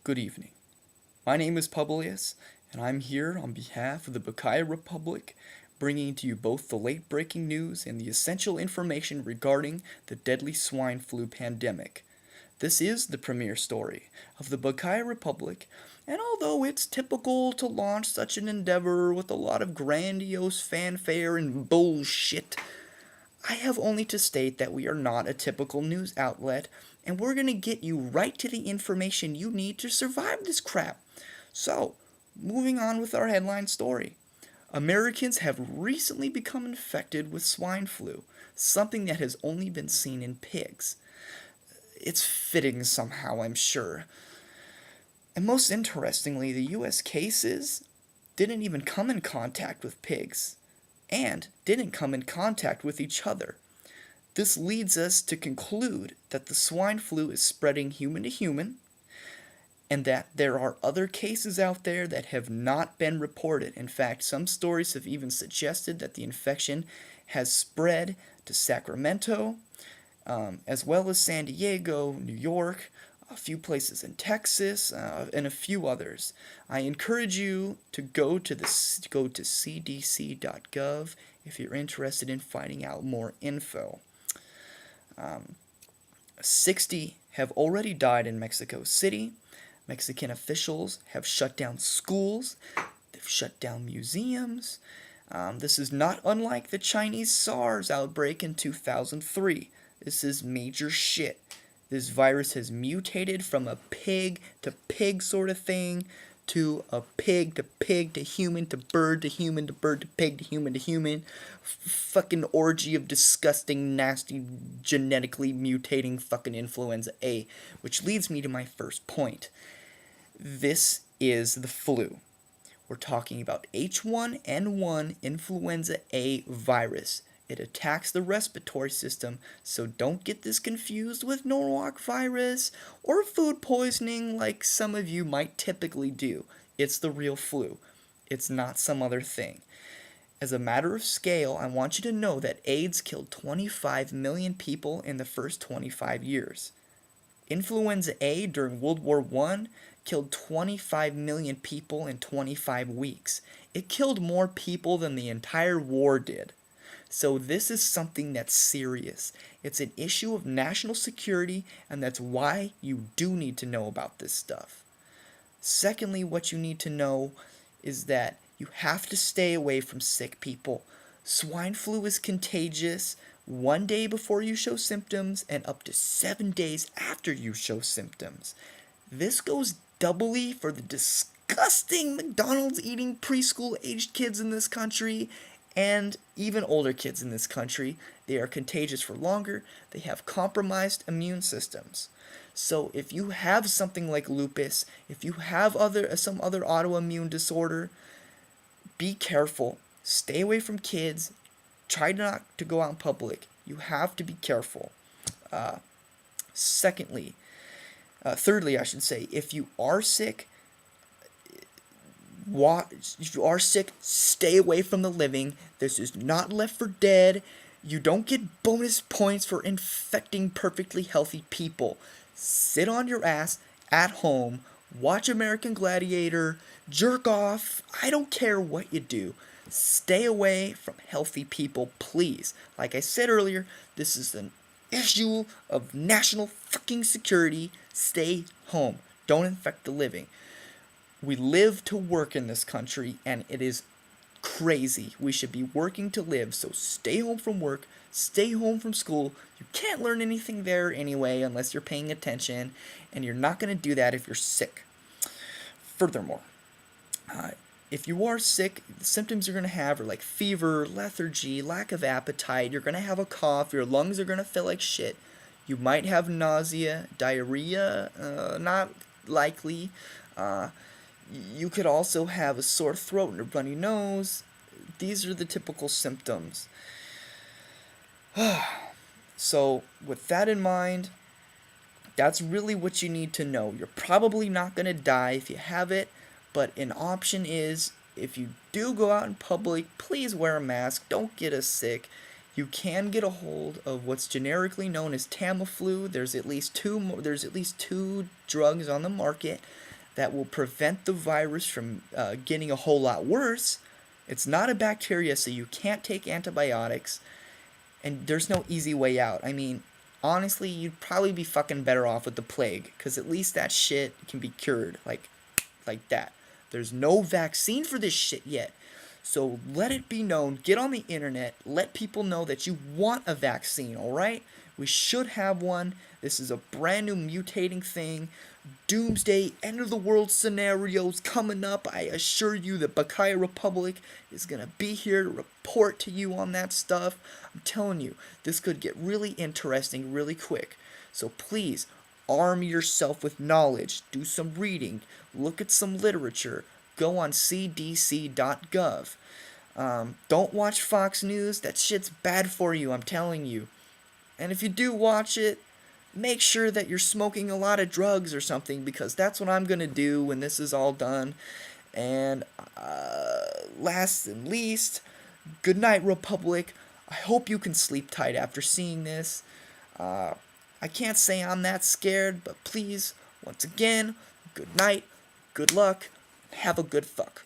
Good evening. My name is Publius, and I'm here on behalf of the Bukaya Republic, bringing to you both the late-breaking news and the essential information regarding the deadly swine flu pandemic. This is the premiere story of the Bukaya Republic, and although it's typical to launch such an endeavor with a lot of grandiose fanfare and bullshit, I have only to state that we are not a typical news outlet, and we're going to get you right to the information you need to survive this crap. So, moving on with our headline story. Americans have recently become infected with swine flu, something that has only been seen in pigs. It's fitting somehow, I'm sure. And most interestingly, the US cases didn't even come in contact with pigs and didn't come in contact with each other. This leads us to conclude that the swine flu is spreading human to human, and that there are other cases out there that have not been reported. In fact, some stories have even suggested that the infection has spread to Sacramento, as well as San Diego, New York, a few places in Texas, and a few others. I encourage you to go to cdc.gov if you're interested in finding out more info. 60 have already died in Mexico City. Mexican officials have shut down schools. They've shut down museums. This is not unlike the Chinese SARS outbreak in 2003. This is major shit. This virus has mutated from a pig to pig sort of thing to a pig to pig to human to bird to human to bird to pig to human. Fucking orgy of disgusting, nasty, genetically mutating fucking influenza A. Which leads me to my first point. This is the flu. We're talking about H1N1 influenza A virus. It attacks the respiratory system, so don't get this confused with Norwalk virus or food poisoning like some of you might typically do. It's the real flu. It's not some other thing. As a matter of scale, I want you to know that AIDS killed 25 million people in the first 25 years. Influenza A during World War I killed 25 million people in 25 weeks. It killed more people than the entire war did. So this is something that's serious. It's an issue of national security, and that's why you do need to know about this stuff. Secondly, what you need to know is that you have to stay away from sick people. Swine flu is contagious 1 day before you show symptoms and up to 7 days after you show symptoms. This goes doubly for the disgusting McDonald's eating preschool aged kids in this country and even older kids in this country. They are contagious for longer. They have compromised immune systems. So if you have something like lupus, if you have some other autoimmune disorder, be careful. Stay away from kids. Try not to go out in public. You have to be careful. Thirdly, I should say, if you are sick, stay away from the living. This is not Left 4 Dead. You don't get bonus points for infecting perfectly healthy people. Sit on your ass at home, watch American Gladiator, jerk off. I don't care what you do. Stay away from healthy people, please. Like I said earlier, this is an issue of national fucking security. Stay home. Don't infect the living. We live to work in this country, and it is crazy. We should be working to live, so stay home from work, stay home from school. You can't learn anything there anyway unless you're paying attention, and you're not going to do that if you're sick. Furthermore, if you are sick, the symptoms you're going to have are like fever, lethargy, lack of appetite. You're going to have a cough. Your lungs are going to feel like shit. You might have nausea, diarrhea, not likely. You could also have a sore throat and a runny nose. These are the typical symptoms. So, with that in mind, that's really what you need to know. You're probably not going to die if you have it, but an option is, if you do go out in public, please wear a mask. Don't get us sick. You can get a hold of what's generically known as Tamiflu. There's at least two drugs on the market that will prevent the virus from getting a whole lot worse. It's not a bacteria, so you can't take antibiotics, and there's no easy way out. I mean, honestly, you'd probably be fucking better off with the plague, because at least that shit can be cured, like that. There's no vaccine for this shit yet. So let it be known, get on the internet, let people know that you want a vaccine, alright? We should have one. This is a brand new mutating thing. Doomsday, end of the world scenarios coming up. I assure you the Bakaya Republic is going to be here to report to you on that stuff. I'm telling you, this could get really interesting really quick. So please, arm yourself with knowledge, do some reading, look at some literature, go on cdc.gov. Don't watch Fox News, that shit's bad for you, I'm telling you. And if you do watch it, make sure that you're smoking a lot of drugs or something, because that's what I'm going to do when this is all done. And last and least, good night, Republic. I hope you can sleep tight after seeing this. I can't say I'm that scared, but please, once again, good night, good luck, have a good fuck.